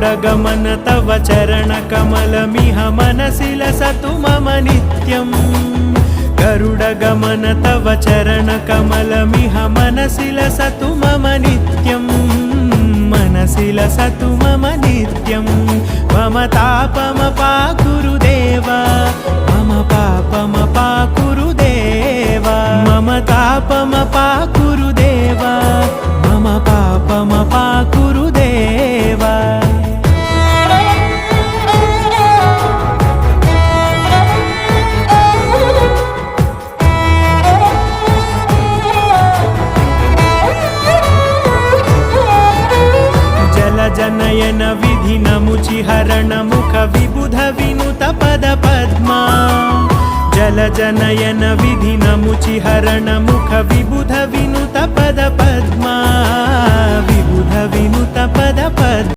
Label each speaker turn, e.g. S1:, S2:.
S1: गरुडगमन तव चरणकमलमिह मनसि लसतु मम नित्यम् गरुडगमन तव चरणकमलमिह मनसि लसतु मम नित्यम् मनसि लसतु मम नित्यम् मम तापमपाकुरु देवा मम पापमपाकुरु देवा मम तापमपाकुरु देवा मम पापमपाकुरु देवा जनयन विधि नमुचिहरण मुख विबुध विनुत पद पद्मा जल जनयन विधि नमुचिहरण मुख विबुध विनुत पद पद्मा विबुध विनुत पद पद्मा।